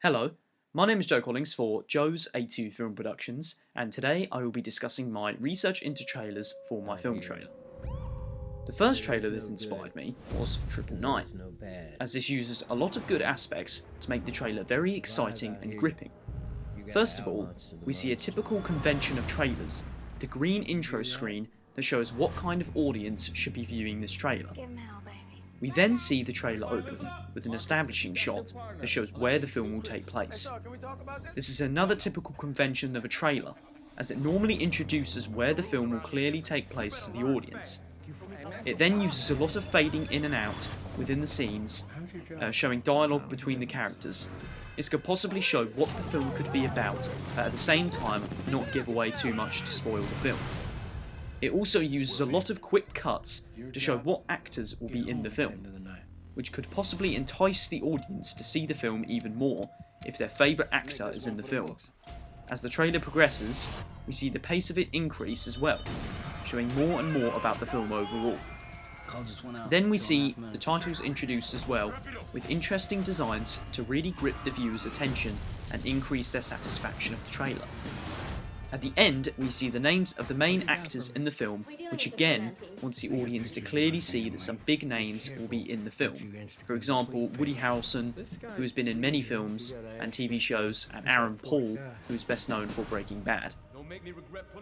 Hello, my name is Joe Collins for Joe's A2 Film Productions, and today I will be discussing my research into trailers for my film trailer. The first trailer that inspired me was 999, as this uses a lot of good aspects to make the trailer very exciting and gripping. First of all, we see a typical convention of trailers, the green intro screen that shows what kind of audience should be viewing this trailer. We then see the trailer open with an establishing shot that shows where the film will take place. This is another typical convention of a trailer, as it normally introduces where the film will clearly take place to the audience. It then uses a lot of fading in and out within the scenes, showing dialogue between the characters. This could possibly show what the film could be about, but at the same time not give away too much to spoil the film. It also uses a lot of quick cuts to show what actors will be in the film, which could possibly entice the audience to see the film even more if their favourite actor is in the film. As the trailer progresses, we see the pace of it increase as well, showing more and more about the film overall. Then we see the titles introduced as well, with interesting designs to really grip the viewer's attention and increase their satisfaction of the trailer. At the end, we see the names of the main actors in the film, which again wants the audience to clearly see that some big names will be in the film. For example, Woody Harrelson, who has been in many films and TV shows, and Aaron Paul, who is best known for Breaking Bad.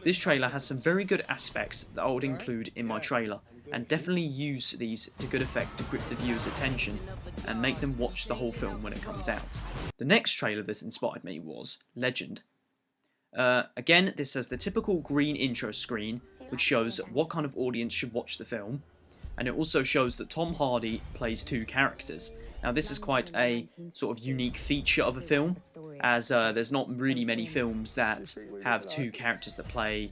This trailer has some very good aspects that I would include in my trailer, and definitely use these to good effect to grip the viewer's attention and make them watch the whole film when it comes out. The next trailer that inspired me was Legend. Again, this has the typical green intro screen, which shows what kind of audience should watch the film, and it also shows that Tom Hardy plays two characters. Now this is quite a sort of unique feature of a film, as there's not really many films that have two characters that play,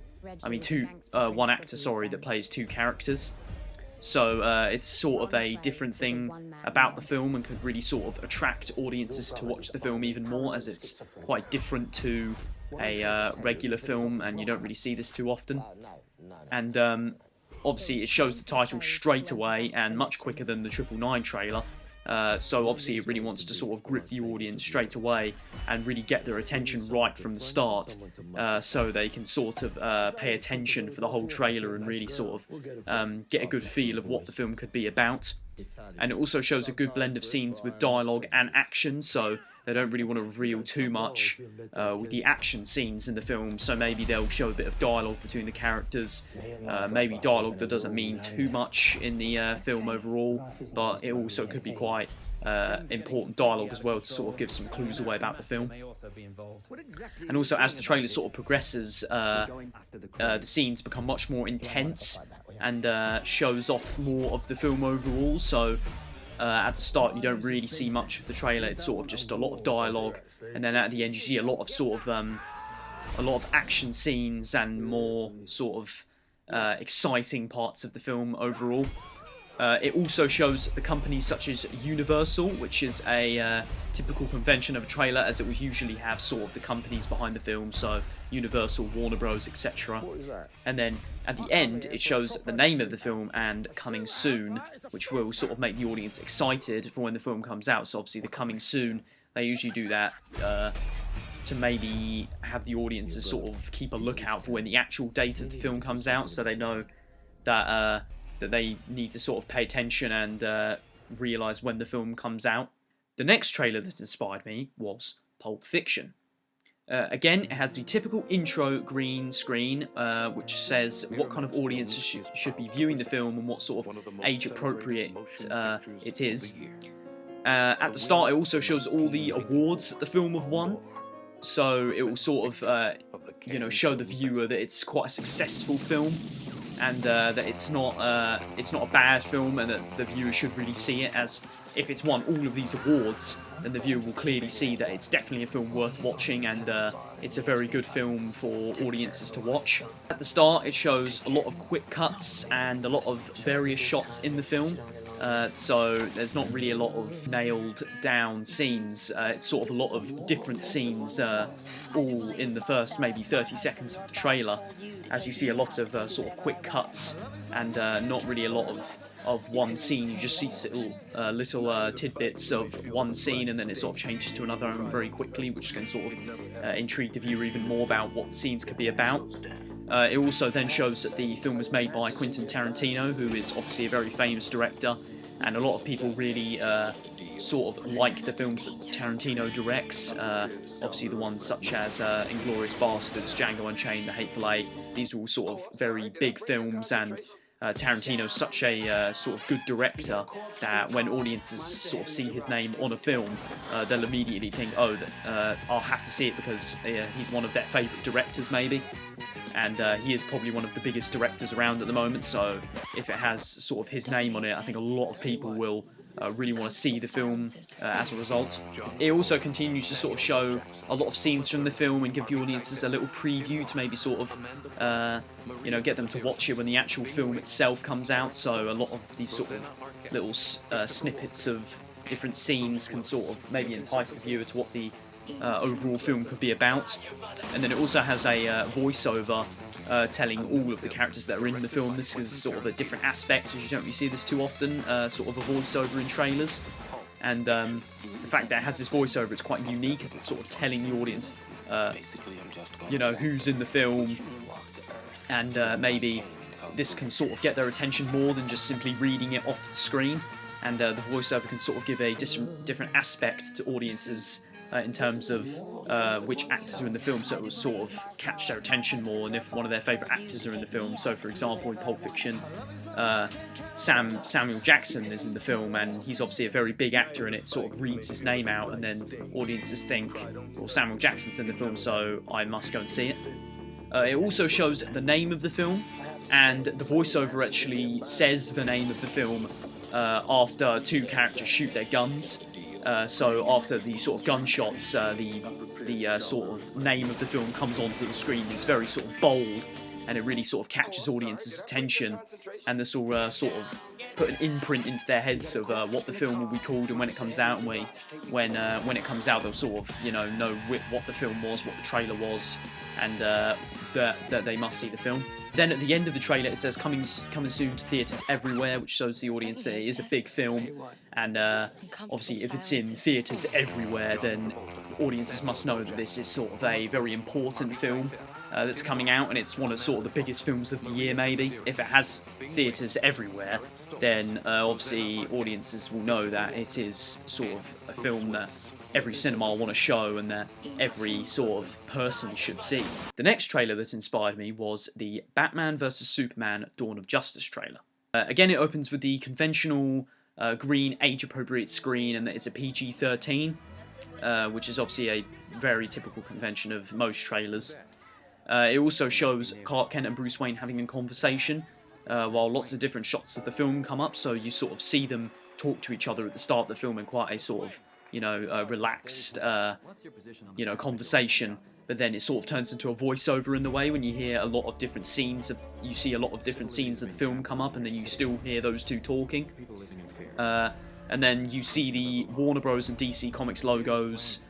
one actor, that plays two characters. So it's sort of a different thing about the film and could really sort of attract audiences to watch the film even more, as it's quite different to a regular film, and you don't really see this too often. And obviously it shows the title straight away and much quicker than the 999 trailer. So obviously it really wants to sort of grip the audience straight away and really get their attention right from the start, so they can sort of pay attention for the whole trailer and really sort of get a good feel of what the film could be about. And it also shows a good blend of scenes with dialogue and action, so they don't really want to reveal too much with the action scenes in the film, so maybe they'll show a bit of dialogue between the characters, maybe dialogue that doesn't mean too much in the film overall, but it also could be quite important dialogue as well to sort of give some clues away about the film. And also as the trailer sort of progresses, the scenes become much more intense and shows off more of the film overall, so at the start you don't really see much of the trailer, it's sort of just a lot of dialogue, and then at the end you see a lot of action scenes and more sort of exciting parts of the film overall. It also shows the companies such as Universal, which is a typical convention of a trailer, as it will usually have sort of the companies behind the film, so Universal, Warner Bros, etc. And then at the end it shows the name of the film and coming soon, which will sort of make the audience excited for when the film comes out. So obviously the coming soon, they usually do that to maybe have the audiences sort of keep a lookout for when the actual date of the film comes out, so they know that that they need to sort of pay attention and realise when the film comes out. The next trailer that inspired me was Pulp Fiction. Again, it has the typical intro green screen, which says what kind of audience should be viewing the film and what sort of age appropriate it is. At the start, it also shows all the awards that the film have won, so it will sort of show the viewer that it's quite a successful film, and that it's not a bad film, and that the viewer should really see it, as if it's won all of these awards, then the viewer will clearly see that it's definitely a film worth watching, and it's a very good film for audiences to watch. At the start it shows a lot of quick cuts and a lot of various shots in the film, so there's not really a lot of nailed down scenes. It's sort of a lot of different scenes all in the first maybe 30 seconds of the trailer, as you see a lot of sort of quick cuts and not really a lot of one scene. You just see little tidbits of one scene, and then it sort of changes to another very quickly, which can sort of intrigue the viewer even more about what scenes could be about. It also then shows that the film was made by Quentin Tarantino, who is obviously a very famous director, and a lot of people really sort of like the films that Tarantino directs. Obviously the ones such as Inglourious Basterds, Django Unchained, The Hateful Eight. These are all sort of very big films, and Tarantino's such a sort of good director that when audiences sort of see his name on a film, they'll immediately think, oh, I'll have to see it because he's one of their favourite directors maybe. And he is probably one of the biggest directors around at the moment, so if it has sort of his name on it, I think a lot of people will really want to see the film as a result. It also continues to sort of show a lot of scenes from the film and give the audiences a little preview to maybe sort of, get them to watch it when the actual film itself comes out, so a lot of these sort of little snippets of different scenes can sort of maybe entice the viewer to what the overall film could be about. And then it also has a voiceover telling all of the characters that are in the film. This is sort of a different aspect, as you don't really see this too often, sort of a voiceover in trailers. And the fact that it has this voiceover, it's quite unique, as it's sort of telling the audience, who's in the film, and maybe this can sort of get their attention more than just simply reading it off the screen. And the voiceover can sort of give a different aspect to audiences in terms of which actors are in the film, so it will sort of catch their attention more, and if one of their favourite actors are in the film. So for example in Pulp Fiction, Samuel Jackson is in the film, and he's obviously a very big actor, and it sort of reads his name out, and then audiences think, well, Samuel Jackson's in the film, so I must go and see it. It also shows the name of the film, and the voiceover actually says the name of the film after two characters shoot their guns. So after the sort of gunshots, the sort of name of the film comes onto the screen. It's very sort of bold, and it really sort of catches audiences' attention, and this will sort of put an imprint into their heads of what the film will be called and when it comes out. And when it comes out, they'll sort of know what the film was, what the trailer was, and that they must see the film. Then at the end of the trailer, it says coming soon to theatres everywhere, which shows the audience that it is a big film, and obviously if it's in theatres everywhere, then audiences must know that this is sort of a very important film that's coming out, and it's one of sort of the biggest films of the year maybe. If it has theatres everywhere, then obviously audiences will know that it is sort of a film that every cinema will want to show and that every sort of person should see. The next trailer that inspired me was the Batman vs Superman Dawn of Justice trailer. Again, it opens with the conventional green age-appropriate screen, and that it's a PG-13, which is obviously a very typical convention of most trailers. It also shows Clark Kent and Bruce Wayne having a conversation, while lots of different shots of the film come up, so you sort of see them talk to each other at the start of the film in quite a sort of relaxed, conversation, but then it sort of turns into a voiceover in the way when you hear a lot of different scenes you see a lot of different scenes of the film come up, and then you still hear those two talking. And then you see the Warner Bros. And DC Comics logos,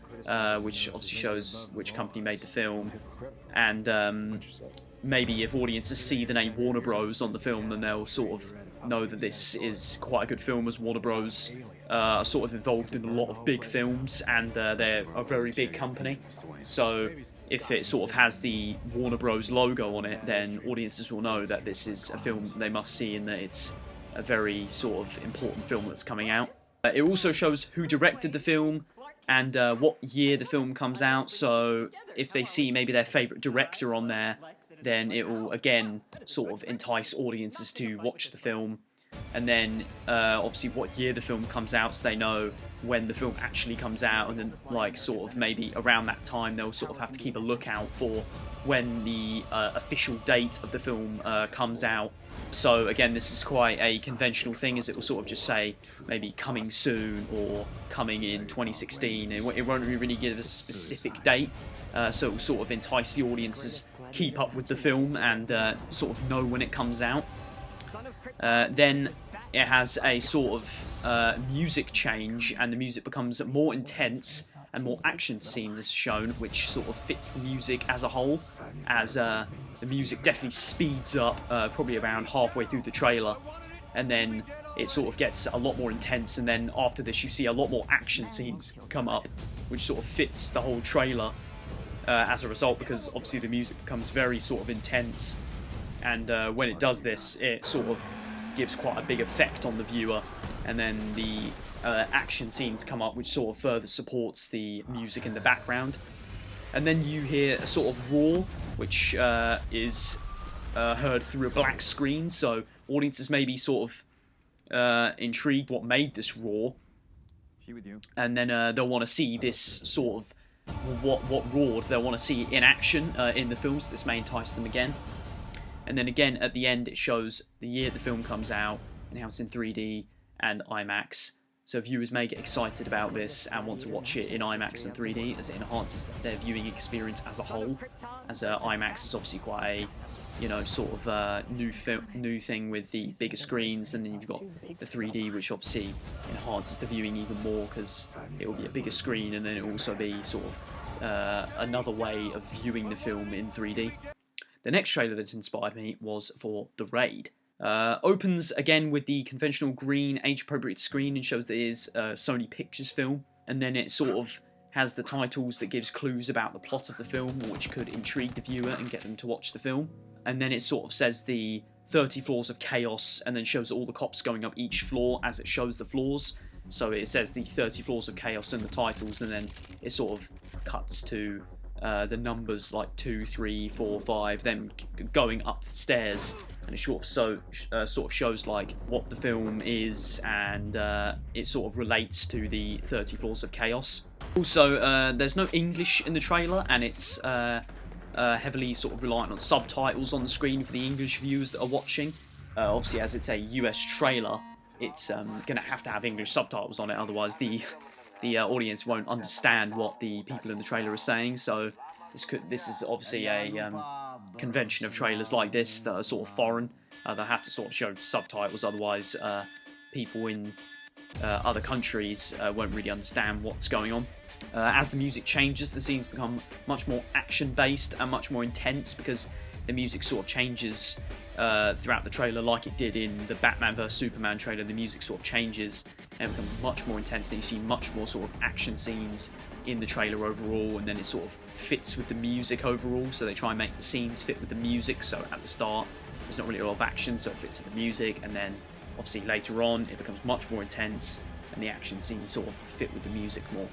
which obviously shows which company made the film, and maybe if audiences see the name Warner Bros. On the film, then they'll sort of know that this is quite a good film, as Warner Bros. Are sort of involved in a lot of big films, and they're a very big company. So if it sort of has the Warner Bros. Logo on it, then audiences will know that this is a film they must see, and that it's a very sort of important film that's coming out. It also shows who directed the film and what year the film comes out, so if they see maybe their favourite director on there, then it will again sort of entice audiences to watch the film. And then obviously what year the film comes out, so they know when the film actually comes out, and then sort of maybe around that time they'll sort of have to keep a lookout for when the official date of the film comes out. So again, this is quite a conventional thing, as it will sort of just say maybe coming soon or coming in 2016. It won't really give a specific date, so it will sort of entice the audiences keep up with the film and sort of know when it comes out. Then it has a sort of music change, and the music becomes more intense and more action scenes is shown, which sort of fits the music as a whole, as the music definitely speeds up probably around halfway through the trailer, and then it sort of gets a lot more intense, and then after this you see a lot more action scenes come up, which sort of fits the whole trailer as a result, because obviously the music becomes very sort of intense, and when it does this, it sort of gives quite a big effect on the viewer, and then the action scenes come up, which sort of further supports the music in the background. And then you hear a sort of roar, which is heard through a black screen, so audiences may be sort of intrigued what made this roar, and then they'll want to see this sort of what roared. They'll want to see in action in the film, so this may entice them again. And then again at the end it shows the year the film comes out and how it's in 3D and IMAX, so viewers may get excited about this and want to watch it in IMAX and 3D, as it enhances their viewing experience as a whole, as IMAX is obviously quite a, you know, sort of new thing with the bigger screens, and then you've got the 3D, which obviously enhances the viewing even more because it will be a bigger screen, and then it will also be sort of another way of viewing the film in 3D. The next trailer that inspired me was for The Raid. Opens again with the conventional green age-appropriate screen and shows that it is a Sony Pictures film, and then it sort of has the titles that gives clues about the plot of the film, which could intrigue the viewer and get them to watch the film. And then it sort of says the 30 floors of chaos, and then shows all the cops going up each floor as it shows the floors. So it says the 30 floors of chaos in the titles, and then it sort of cuts to the numbers like 2, 3, 4, 5, then going up the stairs, and it sort of shows like what the film is, and it sort of relates to the 30 floors of chaos. Also, there's no English in the trailer, and it's heavily sort of reliant on subtitles on the screen for the English viewers that are watching. Obviously, as it's a US trailer, it's going to have English subtitles on it, otherwise the audience won't understand what the people in the trailer are saying. So this is obviously a convention of trailers like this that are sort of foreign. They have to sort of show subtitles, otherwise people in other countries won't really understand what's going on. As the music changes, the scenes become much more action-based and much more intense, because the music sort of changes throughout the trailer, like it did in the Batman vs Superman trailer. The music sort of changes and becomes much more intense, and you see much more sort of action scenes in the trailer overall, and then it sort of fits with the music overall, so they try and make the scenes fit with the music. So at the start there's not really a lot of action, so it fits with the music, and then obviously later on it becomes much more intense and the action scenes sort of fit with the music more.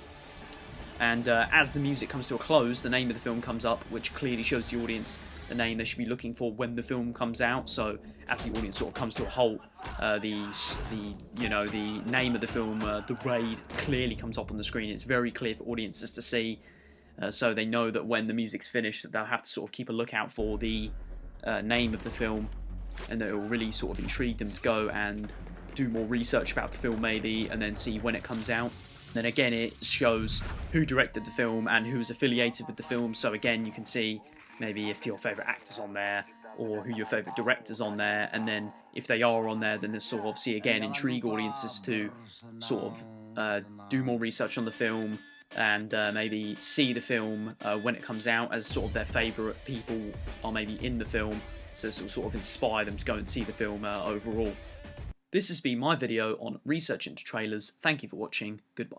And as the music comes to a close, the name of the film comes up, which clearly shows the audience the name they should be looking for when the film comes out. So as the audience sort of comes to a halt, the name of the film, The Raid, clearly comes up on the screen. It's very clear for audiences to see, so they know that when the music's finished, that they'll have to sort of keep a lookout for the name of the film, and that it will really sort of intrigue them to go and do more research about the film maybe, and then see when it comes out. Then again, it shows who directed the film and who's affiliated with the film. So again, you can see maybe if your favourite actor's on there, or who your favourite director's on there, and then if they are on there, then this sort of obviously again intrigue audiences to sort of do more research on the film, and maybe see the film when it comes out, as sort of their favourite people are maybe in the film, so this will sort of inspire them to go and see the film overall. This has been my video on research into trailers. Thank you for watching. Goodbye.